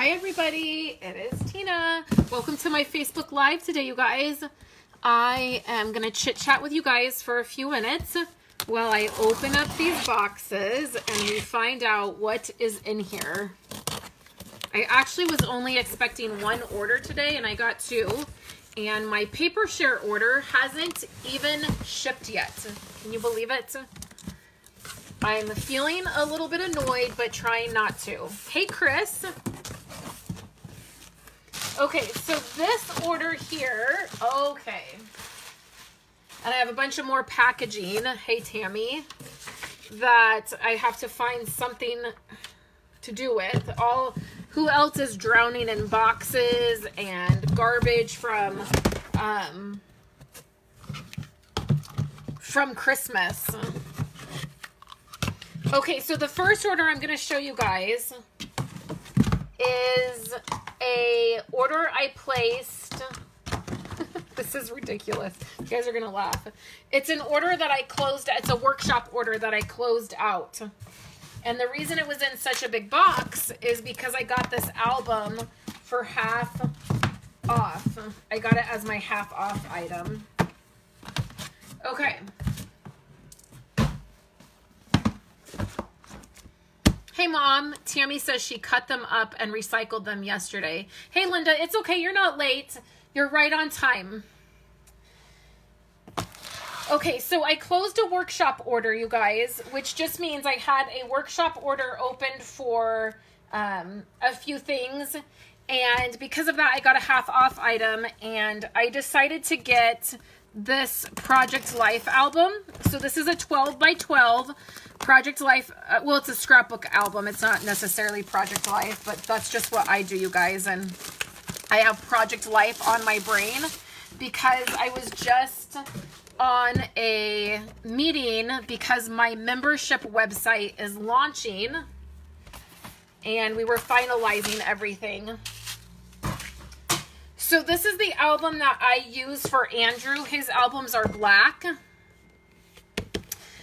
Hi everybody, it is Tina. Welcome to my Facebook Live today, you guys. I am going to chit chat with you guys for a few minutes while I open up these boxes and we find out what is in here. I actually was only expecting one order today and I got two. And my paper share order hasn't even shipped yet. Can you believe it? I'm feeling a little bit annoyed, but trying not to. Hey, Chris. Okay, so this order here, okay. And I have a bunch of more packaging, hey Tammy, that I have to find something to do with. Who else is drowning in boxes and garbage from Christmas? Okay, so the first order I'm going to show you guys is a order I placed. This is ridiculous. You guys are going to laugh. It's an order that I closed. It's a workshop order that I closed out. And the reason it was in such a big box is because I got this album for half off. I got it as my half off item. Okay. Hey Mom, Tammy says she cut them up and recycled them yesterday. Hey Linda, it's okay, you're not late. You're right on time. Okay, so I closed a workshop order, you guys, which just means I had a workshop order opened for a few things. And because of that, I got a half off item and I decided to get this Project Life album. So this is a 12 by 12 Project Life. Well, it's a scrapbook album. It's not necessarily Project Life, but that's just what I do, you guys. And I have Project Life on my brain because I was just on a meeting because my membership website is launching and we were finalizing everything. So this is the album that I use for Andrew. His albums are black.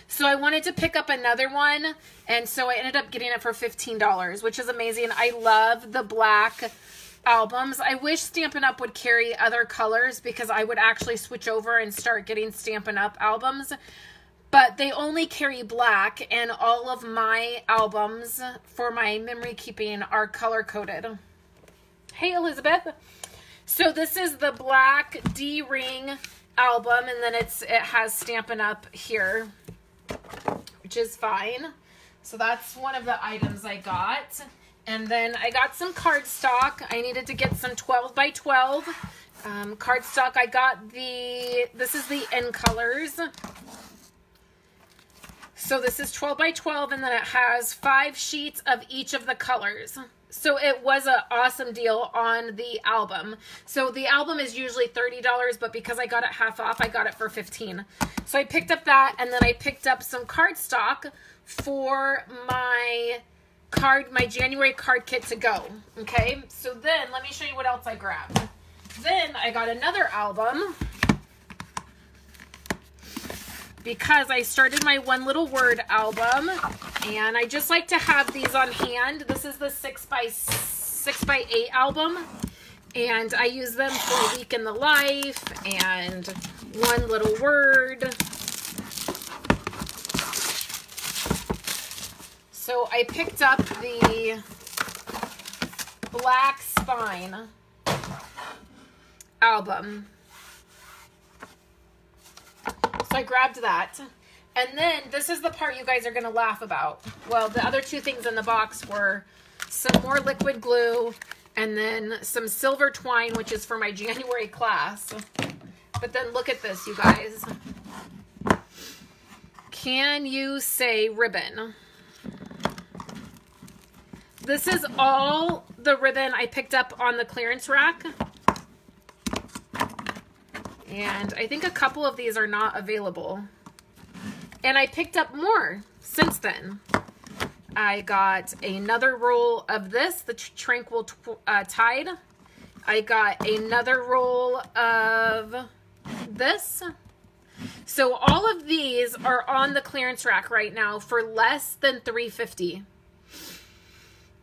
So I wanted to pick up another one, and so I ended up getting it for $15, which is amazing. I love the black albums. I wish Stampin' Up! Would carry other colors because I would actually switch over and start getting Stampin' Up! Albums. But they only carry black, and all of my albums for my memory keeping are color-coded. Hey, Elizabeth. So this is the black D-ring album, and then it has Stampin' Up! Here, which is fine. So that's one of the items I got. And then I got some cardstock. I needed to get some 12 by 12 cardstock. I got this is the N colors. So this is 12 by 12, and then it has 5 sheets of each of the colors. So it was an awesome deal on the album. So the album is usually $30, but because I got it half off, I got it for $15. So I picked up that, and then I picked up some cardstock for my January card kit to go. Okay, so then let me show you what else I grabbed. Then I got another album because I started my One Little Word album, and I just like to have these on hand. This is the 6x8 album, and I use them for a week in the life and One Little Word. So I picked up the Black Spine album. So I grabbed that. And then this is the part you guys are going to laugh about. Well, the other two things in the box were some more liquid glue and then some silver twine, which is for my January class. But then look at this, you guys. Can you say ribbon? This is all the ribbon I picked up on the clearance rack. And I think a couple of these are not available. And I picked up more since then. I got another roll of this, the Tranquil Tide. I got another roll of this. So all of these are on the clearance rack right now for less than $3.50.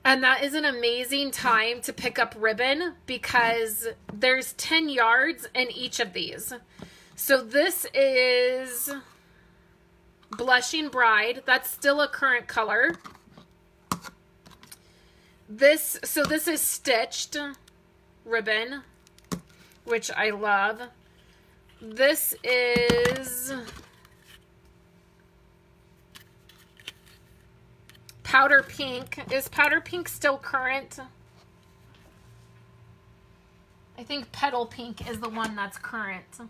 And that is an amazing time to pick up ribbon because there's 10 yards in each of these. So this is Blushing Bride. That's still a current color. So this is stitched ribbon, which I love. This is Powder Pink. Is Powder Pink still current? I think Petal Pink is the one that's current.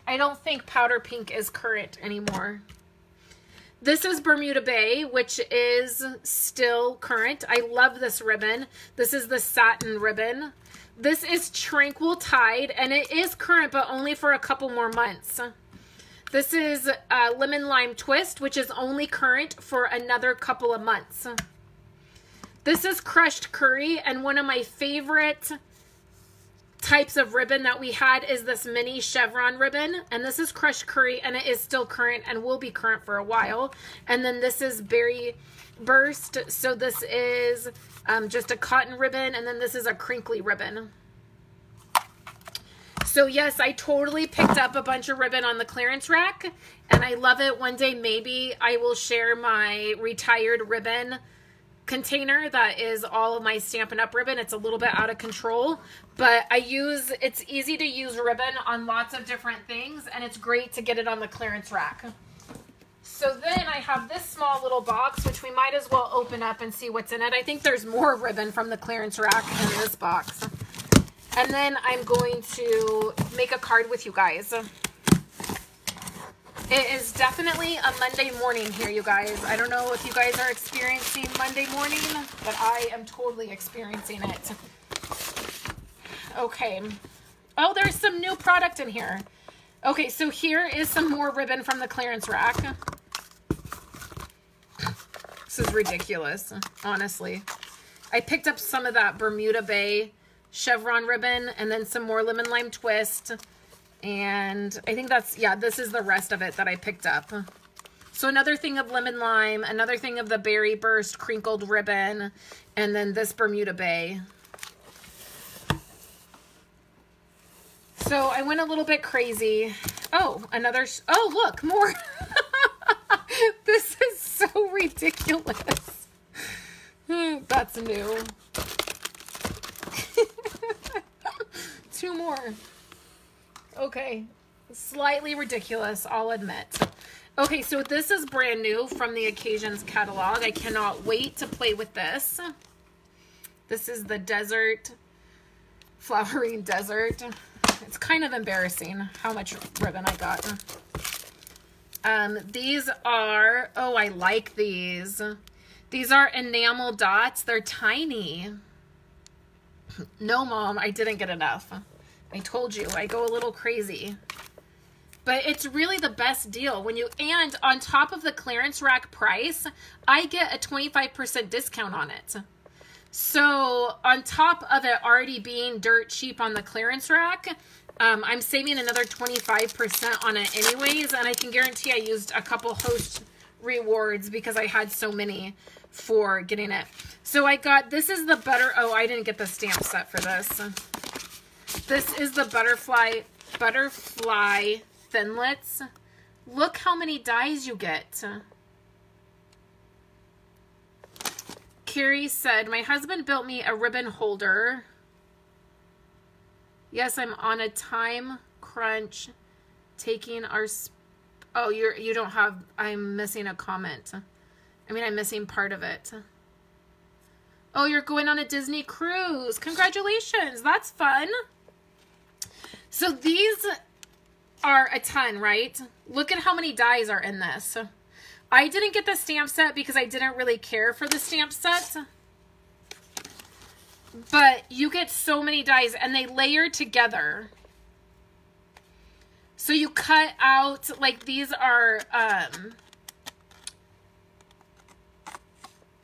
I don't think Powder Pink is current anymore. This is Bermuda Bay, which is still current. I love this ribbon. This is the satin ribbon. This is Tranquil Tide, and it is current, but only for a couple more months. This is Lemon Lime Twist, which is only current for another couple of months. This is Crushed Curry, and one of my favorite types of ribbon that we had is this mini chevron ribbon, and this is Crushed Curry, and it is still current and will be current for a while. And then this is Berry Burst, so this is just a cotton ribbon, and then this is a crinkly ribbon. So yes, I totally picked up a bunch of ribbon on the clearance rack, and I love it. One day maybe I will share my retired ribbon container that is all of my Stampin' Up ribbon. It's a little bit out of control, but it's easy to use ribbon on lots of different things, and it's great to get it on the clearance rack. So then I have this small little box, which we might as well open up and see what's in it. I think there's more ribbon from the clearance rack in this box. And then I'm going to make a card with you guys. It is definitely a Monday morning here, you guys. I don't know if you guys are experiencing Monday morning, but I am totally experiencing it. Okay. Oh, there's some new product in here. Okay, so here is some more ribbon from the clearance rack. This is ridiculous, honestly. I picked up some of that Bermuda Bay chevron ribbon and then some more Lemon Lime Twist. And I think that's, yeah, this is the rest of it that I picked up. So another thing of Lemon Lime, another thing of the Berry Burst crinkled ribbon, and then this Bermuda Bay. So I went a little bit crazy. Oh, oh, look, more. This is so ridiculous. That's new. Two more. Okay, slightly ridiculous, I'll admit. Okay, so this is brand new from the Occasions catalog. I cannot wait to play with this. This is the Desert, Flowering Desert. It's kind of embarrassing how much ribbon I got. These are, oh, I like these. These are enamel dots. They're tiny. No, Mom, I didn't get enough. I told you, I go a little crazy. But it's really the best deal. And on top of the clearance rack price, I get a 25% discount on it. So on top of it already being dirt cheap on the clearance rack, I'm saving another 25% on it anyways. And I can guarantee I used a couple host rewards because I had so many for getting it. So I got, this is the oh, I didn't get the stamp set for this. This is the Butterfly Thinlits. Look how many dies you get. Carrie said, my husband built me a ribbon holder. Yes, I'm on a time crunch taking our... Oh, you don't have... I'm missing a comment. I mean, I'm missing part of it. Oh, you're going on a Disney cruise. Congratulations. That's fun. So these are a ton, right? Look at how many dies are in this. I didn't get the stamp set because I didn't really care for the stamp set. But you get so many dies and they layer together. So you cut out, like these are,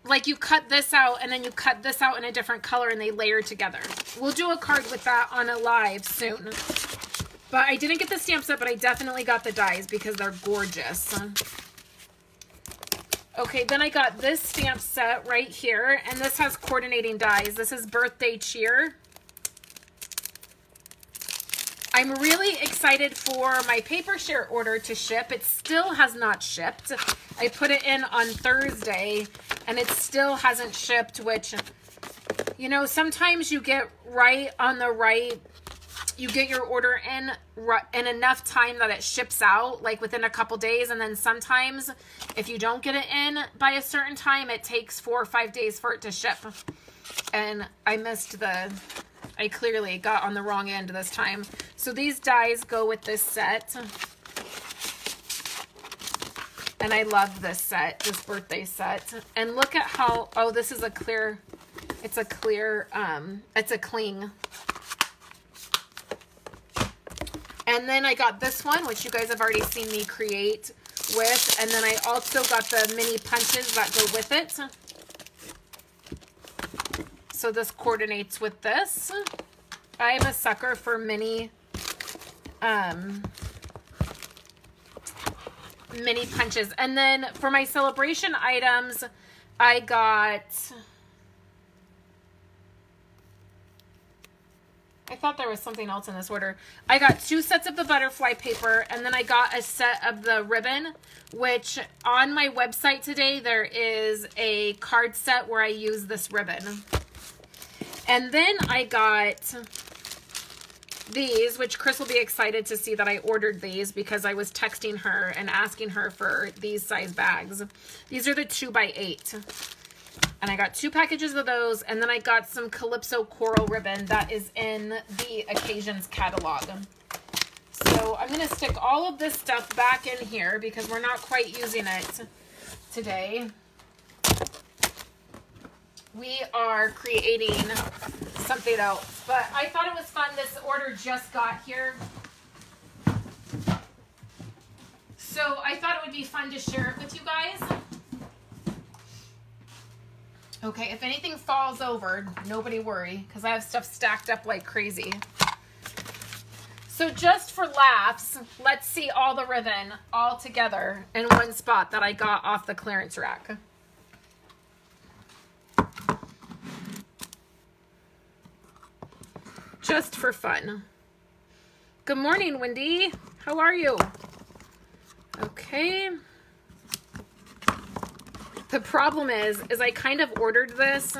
like you cut this out and then you cut this out in a different color and they layer together. We'll do a card with that on a live soon. But I didn't get the stamp set, but I definitely got the dies because they're gorgeous. Okay, then I got this stamp set right here, and this has coordinating dies. This is Birthday Cheer. I'm really excited for my paper share order to ship. It still has not shipped. I put it in on Thursday, and it still hasn't shipped, which, you know, sometimes you get you get your order in enough time that it ships out, like within a couple days, and then sometimes if you don't get it in by a certain time, it takes 4 or 5 days for it to ship. And I clearly got on the wrong end this time. So these dies go with this set. And I love this set, this birthday set. And look at how, oh, this is a clear, it's a cling. And then I got this one, which you guys have already seen me create with. And then I also got the mini punches that go with it. So this coordinates with this. I am a sucker for mini punches. And then for my celebration items, I thought there was something else in this order. I got 2 sets of the butterfly paper, and then I got a set of the ribbon, which on my website today, there is a card set where I use this ribbon. And then I got these, which Chris will be excited to see that I ordered these because I was texting her and asking her for these size bags. These are the 2x8. And I got 2 packages of those, and then I got some Calypso Coral ribbon that is in the Occasions catalog. So I'm going to stick all of this stuff back in here because we're not quite using it today. We are creating something else, but I thought it was fun. This order just got here. So I thought it would be fun to share it with you guys. Okay, if anything falls over, nobody worry, because I have stuff stacked up like crazy. So just for laughs, let's see all the ribbon all together in one spot that I got off the clearance rack. Just for fun. Good morning, Wendy. How are you? Okay. The problem is I kind of ordered this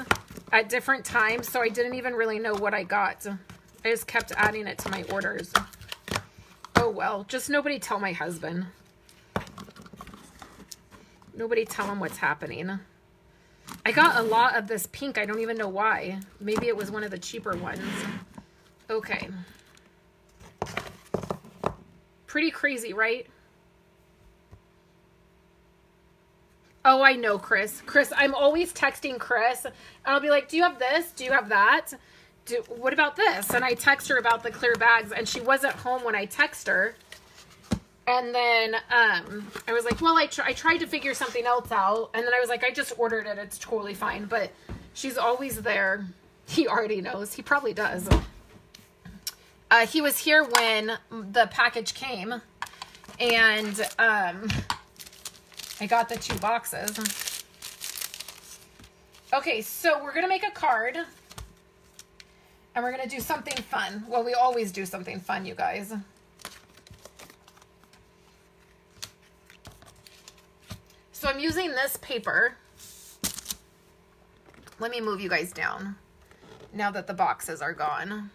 at different times, so I didn't even really know what I got. I just kept adding it to my orders. Oh well, just nobody tell my husband. Nobody tell him what's happening. I got a lot of this pink. I don't even know why. Maybe it was one of the cheaper ones. Okay. Pretty crazy, right? Oh, I know, Chris. Chris, I'm always texting Chris, and I'll be like, do you have this? Do you have that? What about this? And I text her about the clear bags, and she wasn't home when I text her. And then I was like, well, I tried to figure something else out. And then I was like, I just ordered it. It's totally fine. But she's always there. He already knows. He probably does. He was here when the package came. And I got the 2 boxes. Okay, so we're going to make a card. And we're going to do something fun. Well, we always do something fun, you guys. So I'm using this paper. Let me move you guys down now that the boxes are gone.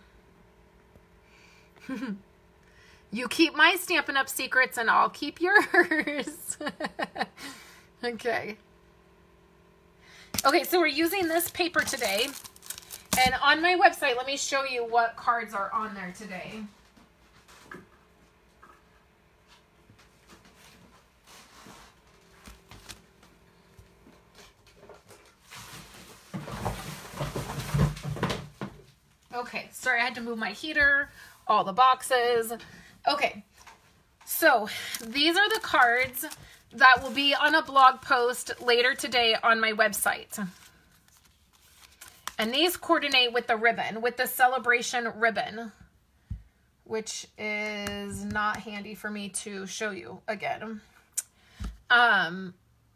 You keep my Stampin' Up! Secrets and I'll keep yours. Okay. Okay, so we're using this paper today. And on my website, let me show you what cards are on there today. Okay, sorry, I had to move my heater, all the boxes. Okay, so these are the cards that will be on a blog post later today on my website. And these coordinate with the ribbon, with the celebration ribbon, which is not handy for me to show you again.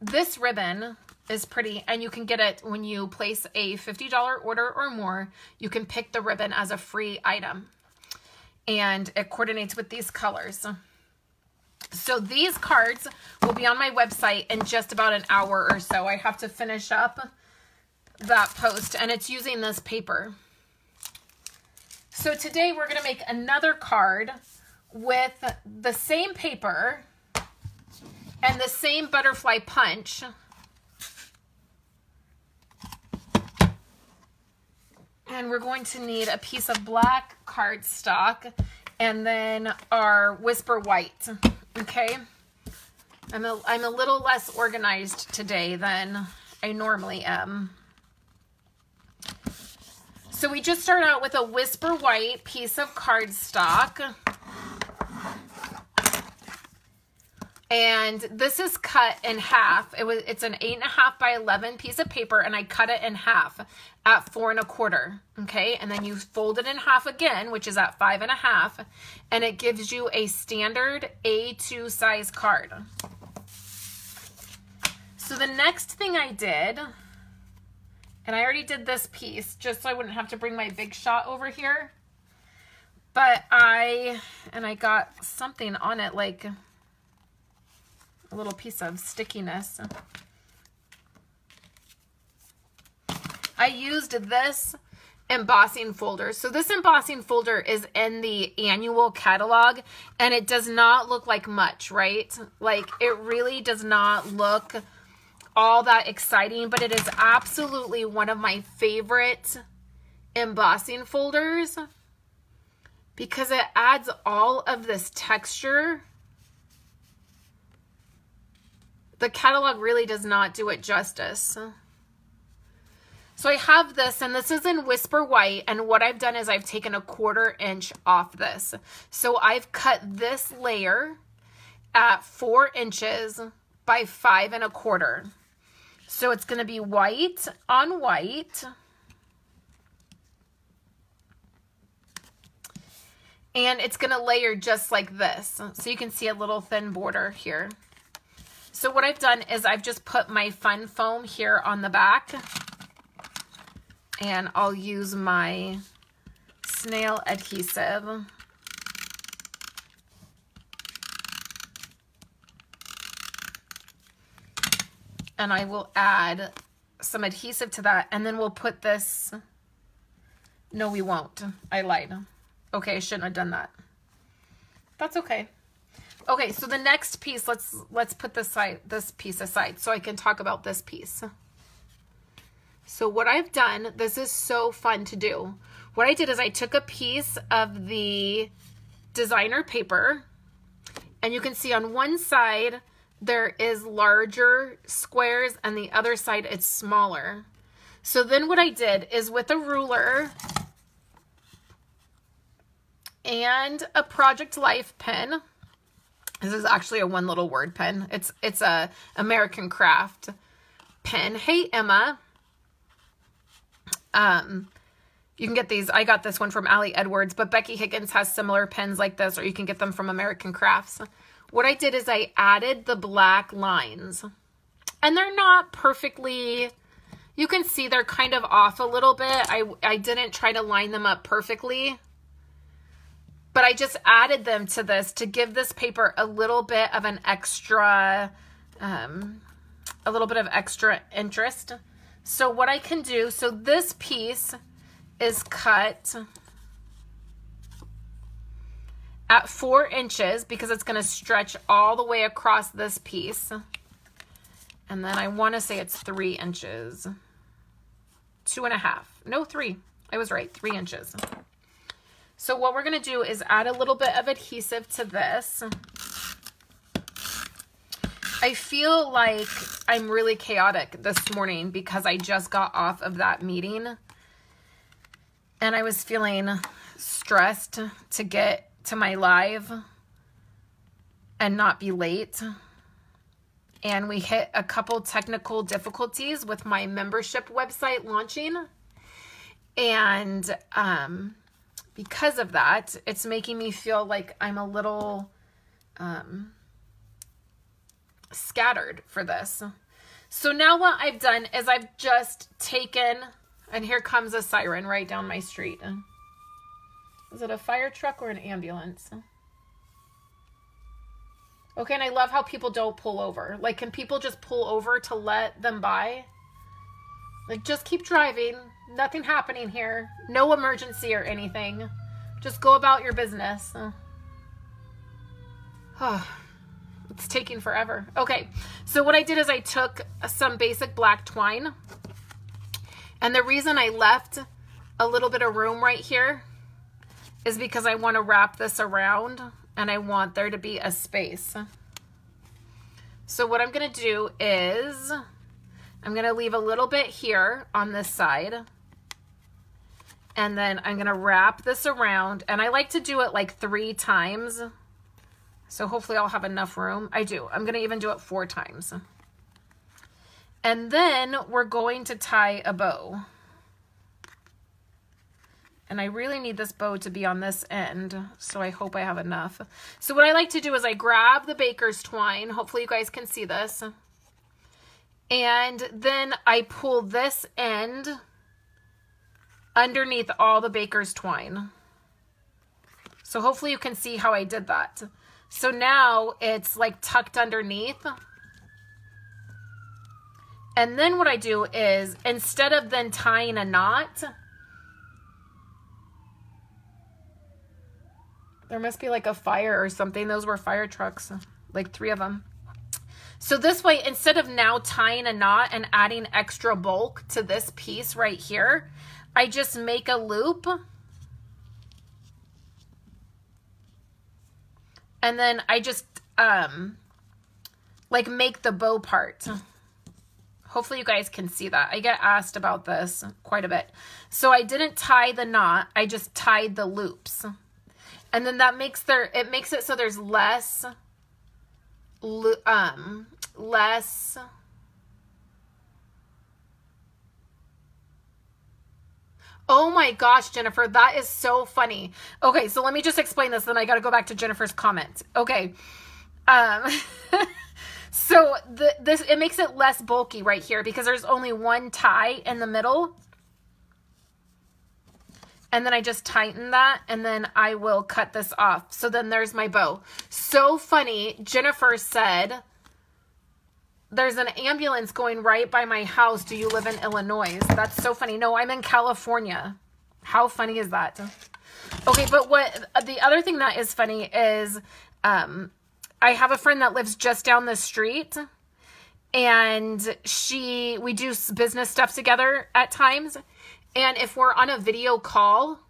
this ribbon is pretty, and you can get it when you place a $50 order or more. You can pick the ribbon as a free item, and it coordinates with these colors. So these cards will be on my website in just about an hour or so. I have to finish up that post, and it's using this paper. So today we're going to make another card with the same paper and the same butterfly punch. And we're going to need a piece of black cardstock and then our Whisper White. Okay, I'm a little less organized today than I normally am. So we just start out with a Whisper White piece of cardstock. And this is cut in half. It's an 8.5 by 11 piece of paper, and I cut it in half at 4 1/4. Okay, and then you fold it in half again, which is at 5 1/2, and it gives you a standard A2 size card. So the next thing I did, and I already did this piece just so I wouldn't have to bring my big shot over here, but I got something on it, like a little piece of stickiness. I used this embossing folder. So this embossing folder is in the annual catalog, and it does not look like much, right? Like, it really does not look all that exciting, but it is absolutely one of my favorite embossing folders because it adds all of this texture. The catalog really does not do it justice. So I have this, and this is in Whisper White, and what I've done is I've taken a 1/4 inch off this. So I've cut this layer at 4 inches by 5 1/4. So it's going to be white on white. And it's going to layer just like this. So you can see a little thin border here. So what I've done is I've just put my fun foam here on the back, and I'll use my Snail adhesive. And I will add some adhesive to that, and then we'll put this, no we won't, I lied. Okay, I shouldn't have done that. That's okay. Okay, so the next piece, let's put this piece aside so I can talk about this piece. So what I've done, this is so fun to do. What I did is I took a piece of the designer paper, and you can see on one side there is larger squares and the other side it's smaller. So then what I did is with a ruler and a Project Life pen, this is actually a one little word pen. It's a American Craft pen. Hey, Emma. You can get these. I got this one from Allie Edwards, but Becky Higgins has similar pens like this, or you can get them from American Crafts. What I did is I added the black lines, and they're not perfectly, you can see they're kind of off a little bit. I didn't try to line them up perfectly, but I just added them to this to give this paper a little bit of an extra, a little bit of extra interest. So what I can do, so this piece is cut at 4 inches because it's going to stretch all the way across this piece. And then I want to say it's 3 inches. 2.5. No, 3. I was right. 3 inches. So what we're going to do is add a little bit of adhesive to this. I feel like I'm really chaotic this morning because I just got off of that meeting. And I was feeling stressed to get to my live and not be late. And we hit a couple technical difficulties with my membership website launching. And because of that, it's making me feel like I'm a little scattered for this. So now what I've done is I've just taken, and here comes a siren right down my street. Is it a fire truck or an ambulance? Okay, and I love how people don't pull over. Like, can people just pull over to let them by? Like, just keep driving. Nothing happening here. No emergency or anything. Just go about your business. It's taking forever. Okay, so what I did is I took some basic black twine. And the reason I left a little bit of room right here is because I want to wrap this around and I want there to be a space. So what I'm going to do is I'm going to leave a little bit here on this side. And then I'm going to wrap this around. And I like to do it like 3 times. So hopefully I'll have enough room. I do. I'm going to even do it 4 times. And then we're going to tie a bow. And I really need this bow to be on this end, so I hope I have enough. So what I like to do is I grab the baker's twine. Hopefully you guys can see this. And then I pull this end underneath all the baker's twine. So hopefully you can see how I did that. So now it's like tucked underneath. And then what I do is, instead of then tying a knot, there must be like a fire or something. Those were fire trucks, like 3 of them. So this way, instead of now tying a knot and adding extra bulk to this piece right here, I just make a loop. And then I just like make the bow part. Hopefully you guys can see that. I get asked about this quite a bit. So I didn't tie the knot. I just tied the loops. And then that makes it makes it so there's less, oh my gosh, Jennifer, that is so funny. Okay, so let me just explain this, then I got to go back to Jennifer's comment. Okay. So it makes it less bulky right here because there's only 1 tie in the middle. And then I just tighten that and then I will cut this off. So then there's my bow. So funny. Jennifer said, there's an ambulance going right by my house. Do you live in Illinois? That's so funny. No, I'm in California. How funny is that? Okay, but what the other thing that is funny is I have a friend that lives just down the street and we do business stuff together at times. And if we're on a video call,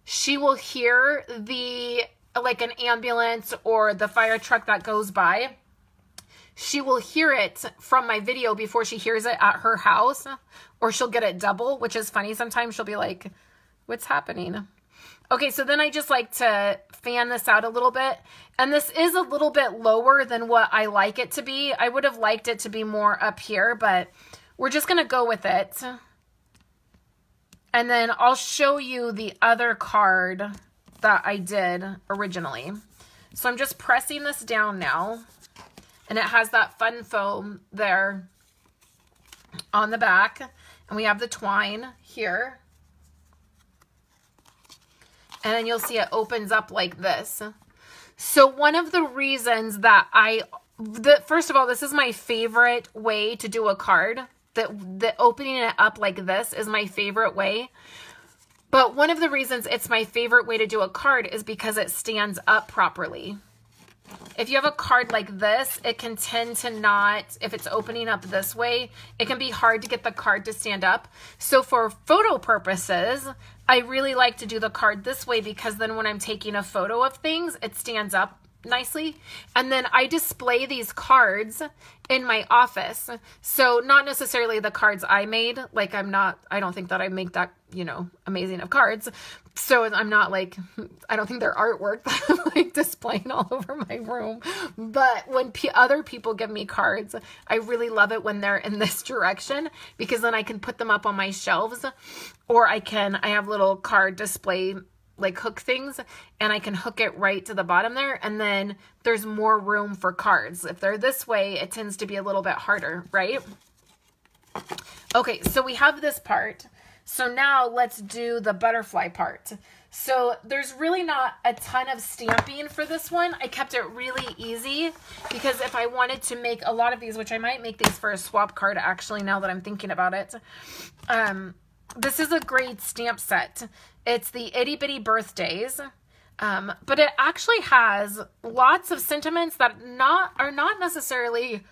she will hear like an ambulance or the fire truck that goes by. She will hear it from my video before she hears it at her house, or she'll get it double, which is funny. Sometimes she'll be like, what's happening? Okay, so then I just like to fan this out a little bit. And this is a little bit lower than what I like it to be. I would have liked it to be more up here, but we're just going to go with it. And then I'll show you the other card that I did originally. So I'm just pressing this down now. And it has that fun foam there on the back. And we have the twine here. And then you'll see it opens up like this. So one of the reasons that first of all, this is my favorite way to do a card. That opening it up like this is my favorite way. But one of the reasons it's my favorite way to do a card is because it stands up properly. If you have a card like this, it can tend to not, if it's opening up this way, it can be hard to get the card to stand up. So for photo purposes, I really like to do the card this way because then when I'm taking a photo of things, it stands up nicely. And then I display these cards in my office. So not necessarily the cards I made. Like I don't think that I make that, amazing of cards. So I'm not like, I don't think they're artwork that I'm like displaying all over my room. But when other people give me cards, I really love it when they're in this direction because then I can put them up on my shelves or I have little card display like hook things, and I can hook it right to the bottom there, and then there's more room for cards. If they're this way, it tends to be a little bit harder, right? Okay, so we have this part. So now let's do the butterfly part. So there's really not a ton of stamping for this one. I kept it really easy because if I wanted to make a lot of these, which I might make these for a swap card actually now that I'm thinking about it. This is a great stamp set. It's the Itty Bitty Birthdays. But it actually has lots of sentiments that are not necessarily,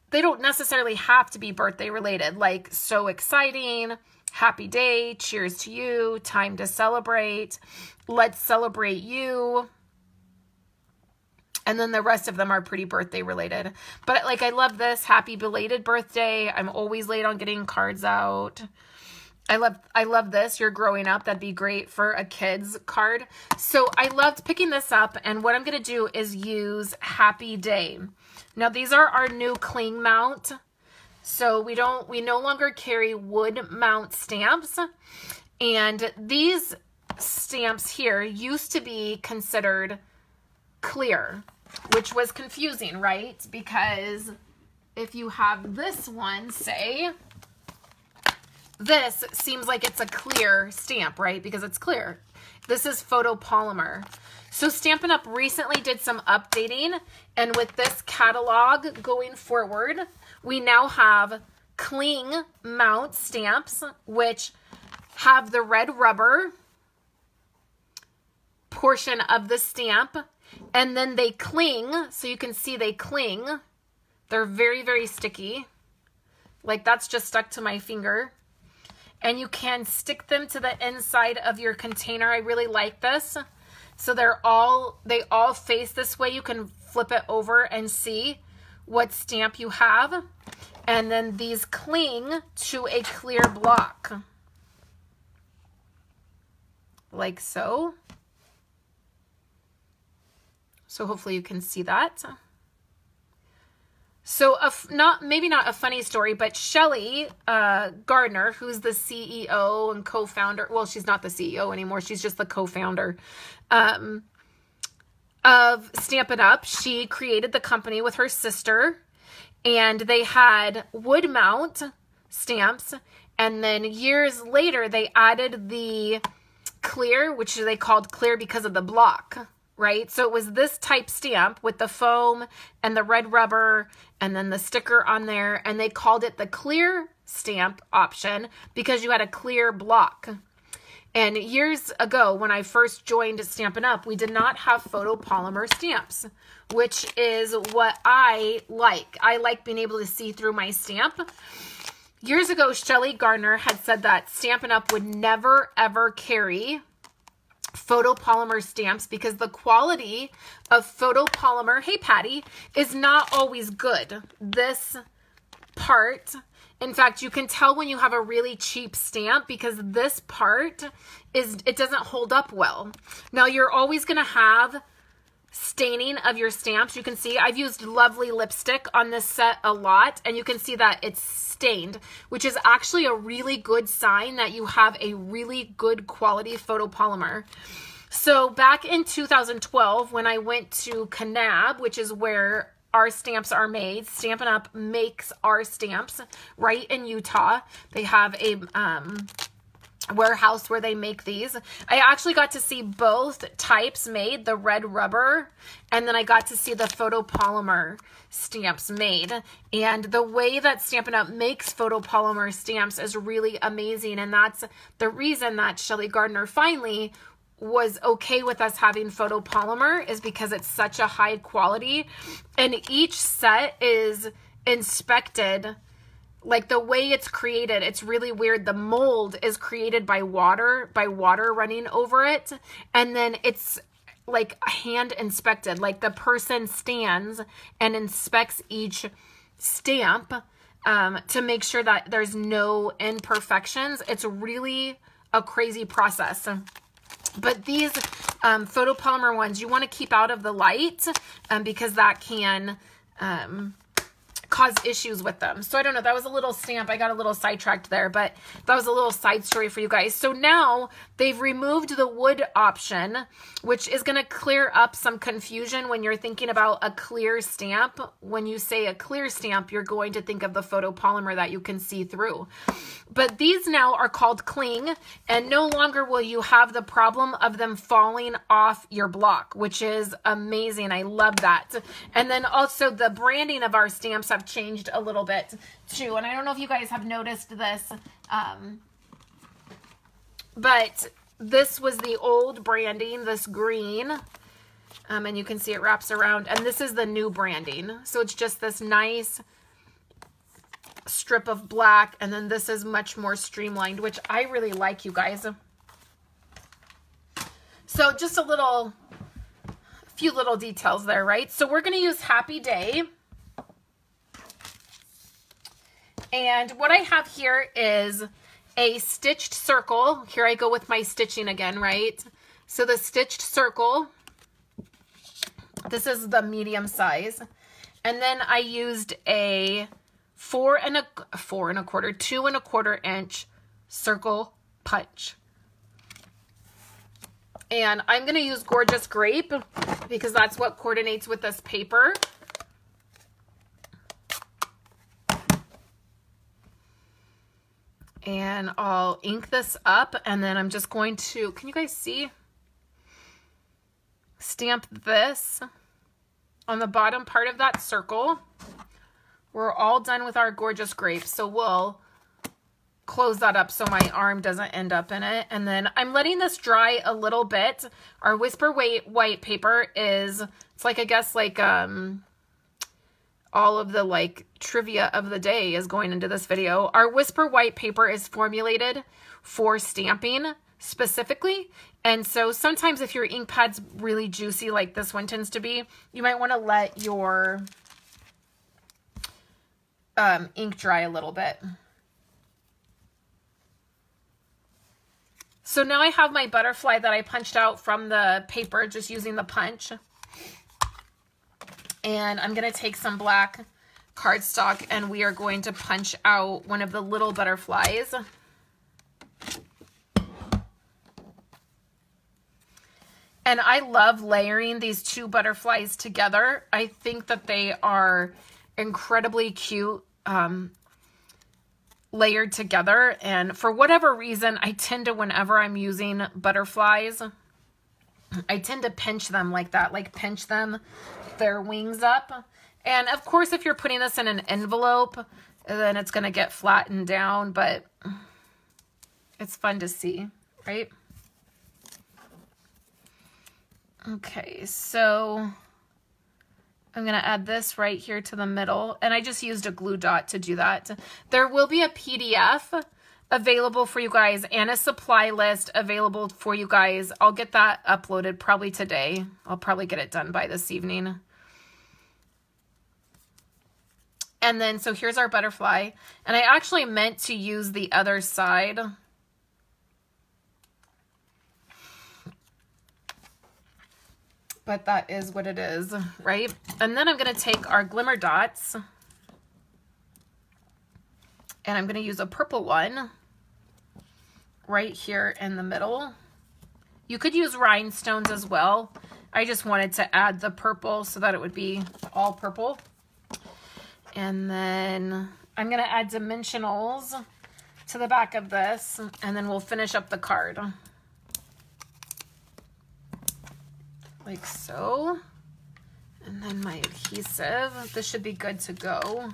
they don't necessarily have to be birthday related, like so exciting, happy day, cheers to you, time to celebrate, let's celebrate you. And then the rest of them are pretty birthday related. But like, I love this, happy belated birthday. I'm always late on getting cards out. I love this, you're growing up. That'd be great for a kid's card. So I loved picking this up, and what I'm going to do is use happy day. Now these are our new cling mount. So we no longer carry wood mount stamps, and these stamps here used to be considered clear, which was confusing, right? Because if you have this one, say, this seems like it's a clear stamp, right? Because it's clear. This is photopolymer. So Stampin' Up! Recently did some updating, and with this catalog going forward, we now have cling mount stamps, which have the red rubber portion of the stamp, and then they cling, so you can see they cling. They're very, very sticky. Like that's just stuck to my finger. And you can stick them to the inside of your container. I really like this. So they all face this way. You can flip it over and see what stamp you have. And then these cling to a clear block. Like so. So hopefully you can see that. So maybe not a funny story, but Shelly Gardner, who's the CEO and co-founder, well, she's not the CEO anymore. She's just the co-founder of Stampin' Up. She created the company with her sister, and they had wood mount stamps. And then years later, they added the clear, which they called clear because of the block. Right? So it was this type stamp with the foam and the red rubber and then the sticker on there, and they called it the clear stamp option because you had a clear block. And years ago, when I first joined Stampin' Up, we did not have photopolymer stamps, which is what I like. I like being able to see through my stamp. Years ago, Shelly Gardner had said that Stampin' Up would never, ever carry photopolymer stamps because the quality of photopolymer, hey Patty, is not always good. This part, in fact, you can tell when you have a really cheap stamp because this part it doesn't hold up well. Now you're always going to have staining of your stamps. You can see I've used Lovely lipstick on this set a lot, and you can see that it's stained, which is actually a really good sign that you have a really good quality photopolymer. So back in 2012, when I went to Kanab, which is where our stamps are made, Stampin' Up! Makes our stamps right in Utah. They have a warehouse where they make these. I actually got to see both types made, the red rubber, and then I got to see the photopolymer stamps made. And the way that Stampin' Up! Makes photopolymer stamps is really amazing, and that's the reason that Shelly Gardner finally was okay with us having photopolymer, is because it's such a high quality, and each set is inspected. Like the way it's created, it's really weird. The mold is created by water running over it. And then it's like hand inspected. Like the person stands and inspects each stamp to make sure that there's no imperfections. It's really a crazy process. But these photopolymer ones, you want to keep out of the light because that can cause issues with them. So I don't know, that was a little stamp. I got a little sidetracked there, but that was a little side story for you guys. So now they've removed the wood option, which is going to clear up some confusion when you're thinking about a clear stamp. When you say a clear stamp, you're going to think of the photopolymer that you can see through. But these now are called cling, and no longer will you have the problem of them falling off your block, which is amazing. I love that. And then also the branding of our stamps have changed a little bit too. And I don't know if you guys have noticed this, but this was the old branding, this green, and you can see it wraps around, and this is the new branding. So it's just this nice strip of black, and then this is much more streamlined, which I really like, you guys. So just a few little details there, right? So we're going to use Happy Day. And what I have here is a stitched circle. Here I go with my stitching again, right? So the stitched circle, this is the medium size. And then I used a 2 1/4 inch circle punch. And I'm going to use Gorgeous Grape because that's what coordinates with this paper. And I'll ink this up, and then I'm just going to, can you guys see? Stamp this on the bottom part of that circle. We're all done with our Gorgeous Grape, so we'll close that up so my arm doesn't end up in it. And then I'm letting this dry a little bit. Our Whisper White paper is, it's like, I guess, like, all of the, like, trivia of the day is going into this video. Our Whisper White paper is formulated for stamping specifically. And so sometimes if your ink pad's really juicy, like this one tends to be, you might want to let your ink dry a little bit. So now I have my butterfly that I punched out from the paper just using the punch. And I'm going to take some black cardstock and we are going to punch out one of the little butterflies. And I love layering these two butterflies together. I think that they are incredibly cute layered together. And for whatever reason, I tend to, whenever I'm using butterflies, I tend to pinch them like that, like pinch them, their wings up. And of course, if you're putting this in an envelope, then it's going to get flattened down, but it's fun to see, right? Okay, so I'm going to add this right here to the middle, and I just used a glue dot to do that. There will be a PDF available for you guys and a supply list available for you guys. I'll get that uploaded probably today. I'll probably get it done by this evening. And then, so here's our butterfly, and I actually meant to use the other side. But that is what it is, right? And then I'm going to take our glimmer dots and I'm going to use a purple one right here in the middle. You could use rhinestones as well. I just wanted to add the purple so that it would be all purple. And then I'm going to add dimensionals to the back of this, and then we'll finish up the card. Like so. And then my adhesive. This should be good to go.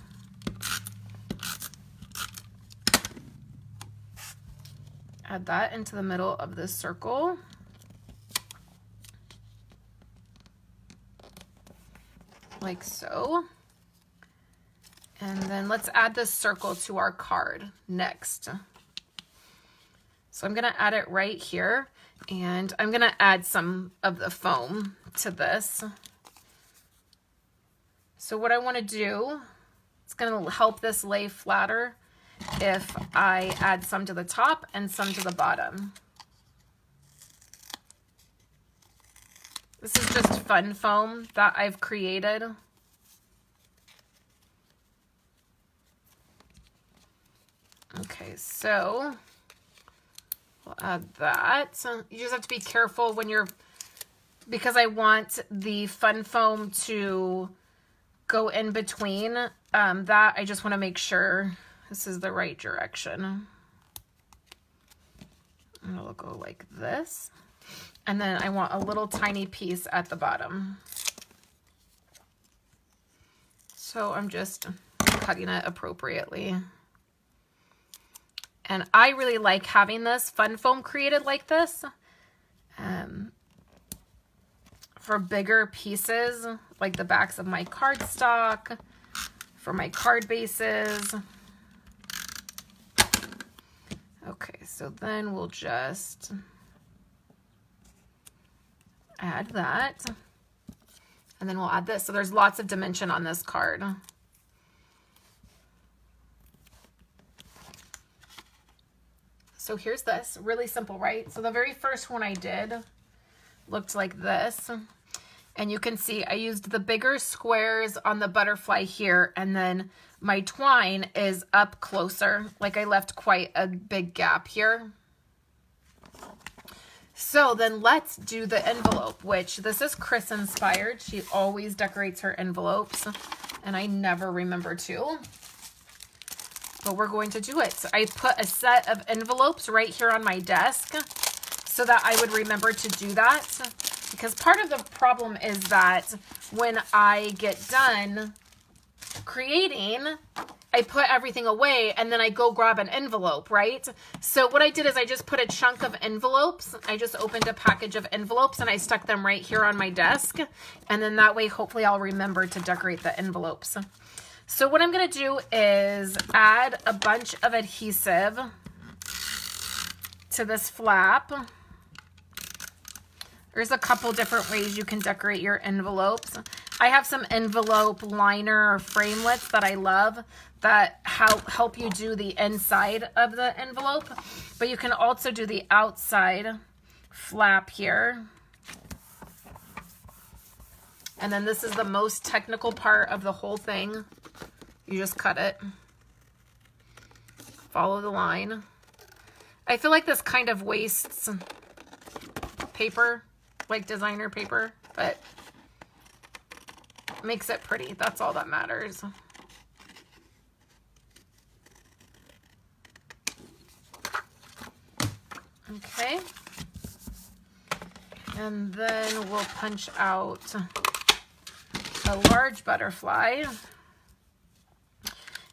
Add that into the middle of this circle. Like so. And then let's add this circle to our card next. So I'm going to add it right here. And I'm going to add some of the foam to this. So what I want to do, it's going to help this lay flatter if I add some to the top and some to the bottom. This is just fun foam that I've created. Okay, so we'll add that. So you just have to be careful when you're, because I want the fun foam to go in between that. I just want to make sure this is the right direction. And it'll go like this. And then I want a little tiny piece at the bottom. So I'm just cutting it appropriately. And I really like having this fun foam created like this for bigger pieces, like the backs of my cardstock, for my card bases. Okay, so then we'll just add that. And then we'll add this. So there's lots of dimension on this card. So here's this, really simple, right? So the very first one I did looked like this. And you can see I used the bigger squares on the butterfly here, and then my twine is up closer. Like I left quite a big gap here. So then let's do the envelope, which this is Chris inspired. She always decorates her envelopes, and I never remember to. But we're going to do it. So I put a set of envelopes right here on my desk so that I would remember to do that. Because part of the problem is that when I get done creating, I put everything away and then I go grab an envelope, right? So what I did is I just put a chunk of envelopes. I just opened a package of envelopes and I stuck them right here on my desk. And then that way, hopefully I'll remember to decorate the envelopes. So what I'm going to do is add a bunch of adhesive to this flap. There's a couple different ways you can decorate your envelopes. I have some envelope liner or framelits that I love that help you do the inside of the envelope, but you can also do the outside flap here. And then this is the most technical part of the whole thing. You just cut it. Follow the line. I feel like this kind of wastes paper, like designer paper, but makes it pretty. That's all that matters. Okay. And then we'll punch out a large butterfly.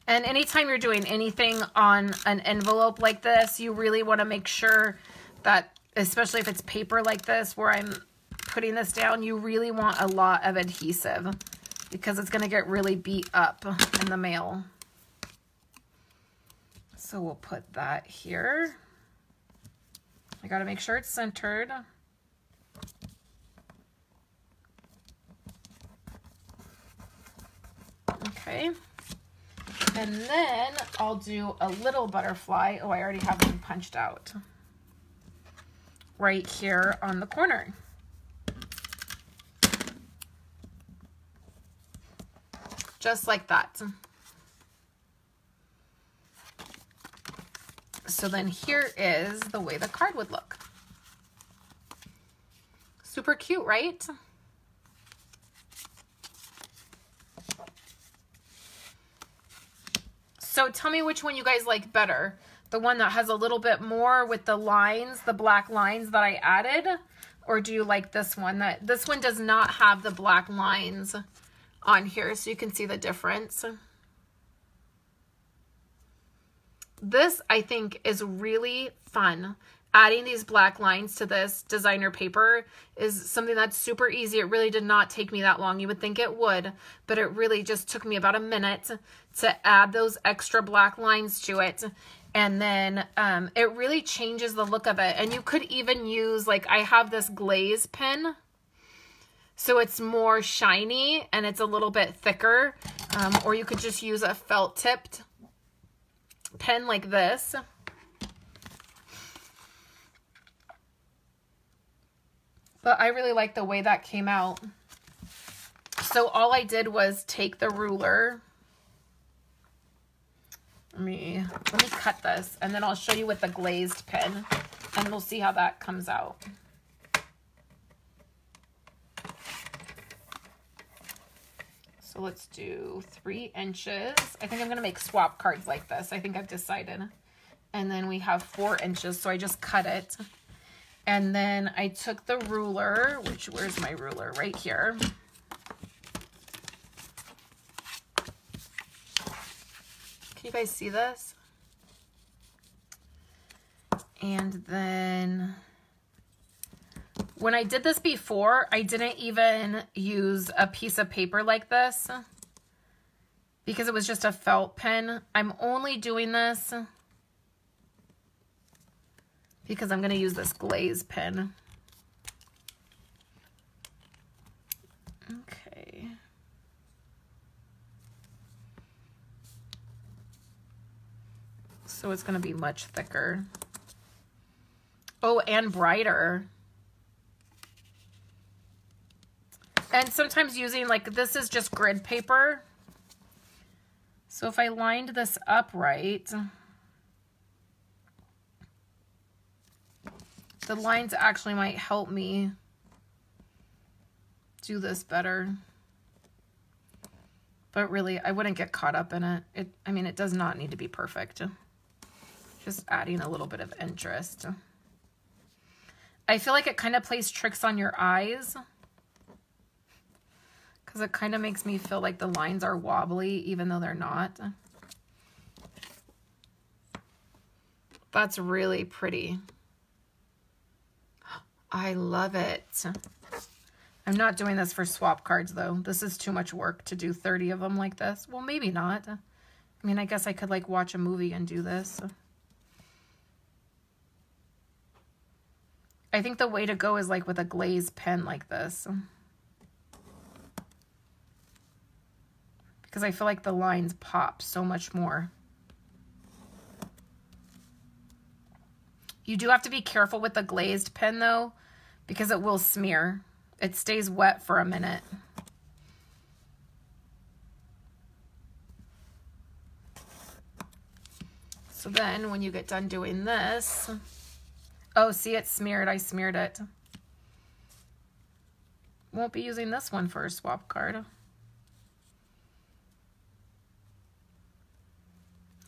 And anytime you're doing anything on an envelope like this, you really want to make sure that, especially if it's paper like this, where I'm putting this down, you really want a lot of adhesive because it's going to get really beat up in the mail. So we'll put that here. I got to make sure it's centered. Okay. And then I'll do a little butterfly. Oh, I already have one punched out. Right here on the corner. Just like that. So then here is the way the card would look. Super cute, right? So tell me which one you guys like better. The one that has a little bit more with the lines, the black lines that I added, or do you like this one? This one does not have the black lines on here, so you can see the difference. This, I think, is really fun. Adding these black lines to this designer paper is something that's super easy. It really did not take me that long. You would think it would, but it really just took me about a minute to add those extra black lines to it. And then it really changes the look of it. And you could even use, like, I have this glaze pen, so it's more shiny and it's a little bit thicker. Or you could just use a felt tipped pen like this. But I really like the way that came out. So all I did was take the ruler Let me cut this, and then I'll show you with the glazed pen, and we'll see how that comes out. So let's do 3 inches. I think I'm going to make swap cards like this. I think I've decided. And then we have 4 inches, so I just cut it. And then I took the ruler, where's my ruler? Right here. Can you guys see this? And then when I did this before, I didn't even use a piece of paper like this because it was just a felt pen. I'm only doing this because I'm going to use this glaze pen. Okay. So it's going to be much thicker. Oh, and brighter. And sometimes using, like, this is just grid paper. So if I lined this up right, the lines actually might help me do this better. But really, I wouldn't get caught up in it. I mean, it does not need to be perfect. Just adding a little bit of interest. I feel like it kind of plays tricks on your eyes, because it kind of makes me feel like the lines are wobbly, even though they're not. That's really pretty. I love it. I'm not doing this for swap cards, though. This is too much work to do 30 of them like this. Well, maybe not. I mean, I guess I could, like, watch a movie and do this. I think the way to go is, like, with a glazed pen like this. Because I feel like the lines pop so much more. You do have to be careful with the glazed pen, though, because it will smear. It stays wet for a minute. So then when you get done doing this, oh, see, it's smeared. I smeared it. Won't be using this one for a swap card.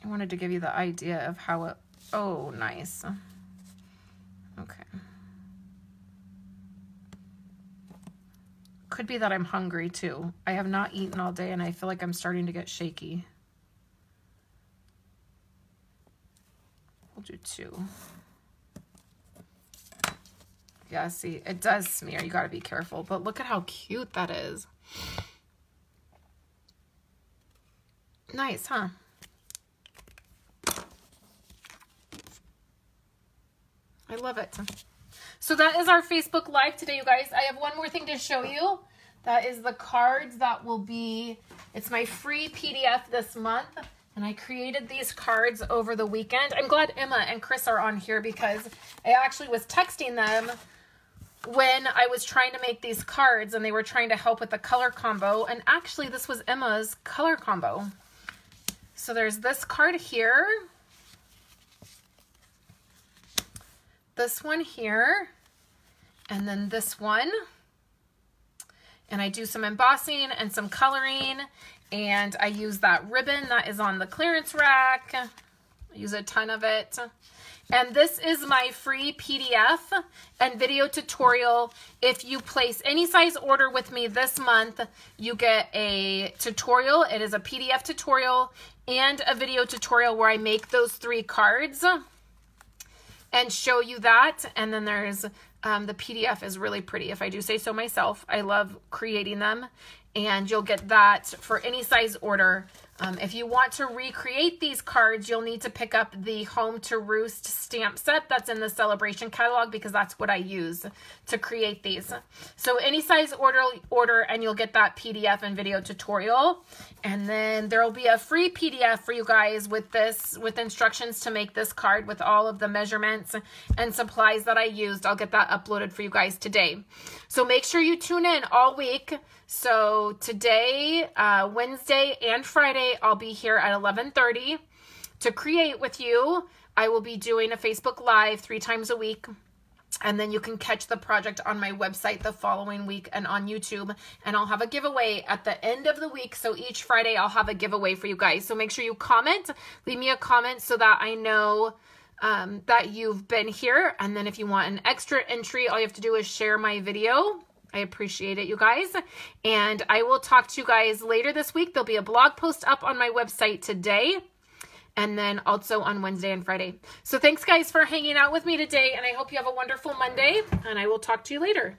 I wanted to give you the idea of how it, oh, nice. Okay. Could be that I'm hungry too. I have not eaten all day and I feel like I'm starting to get shaky. We'll do 2. Yeah, see, it does smear. You got to be careful. But look at how cute that is. Nice, huh? I love it. So that is our Facebook Live today, you guys. I have one more thing to show you. That is the cards that will be, it's my free PDF this month. And I created these cards over the weekend. I'm glad Emma and Chris are on here because I actually was texting them when I was trying to make these cards and they were trying to help with the color combo. And actually this was Emma's color combo. So there's this card here. This one here, and then this one, and I do some embossing and some coloring, and I use that ribbon that is on the clearance rack. I use a ton of it. And this is my free PDF and video tutorial. If you place any size order with me this month, you get a tutorial. It is a PDF tutorial and a video tutorial where I make those 3 cards and show you that. And then there's the PDF is really pretty, if I do say so myself. I love creating them, and you'll get that for any size order. If you want to recreate these cards, you'll need to pick up the Home to Roost stamp set that's in the Celebration catalog, because that's what I use to create these. So any size order and you'll get that PDF and video tutorial. And then there will be a free PDF for you guys with this, with instructions to make this card with all of the measurements and supplies that I used. I'll get that uploaded for you guys today. So make sure you tune in all week. So today, Wednesday and Friday, I'll be here at 11:30. to create with you. I will be doing a Facebook Live 3 times a week. And then you can catch the project on my website the following week and on YouTube. And I'll have a giveaway at the end of the week. So each Friday I'll have a giveaway for you guys. So make sure you comment, leave me a comment so that I know that you've been here. And then if you want an extra entry, all you have to do is share my video. I appreciate it, you guys. And I will talk to you guys later this week. There'll be a blog post up on my website today, and then also on Wednesday and Friday. So thanks, guys, for hanging out with me today, and I hope you have a wonderful Monday, and I will talk to you later.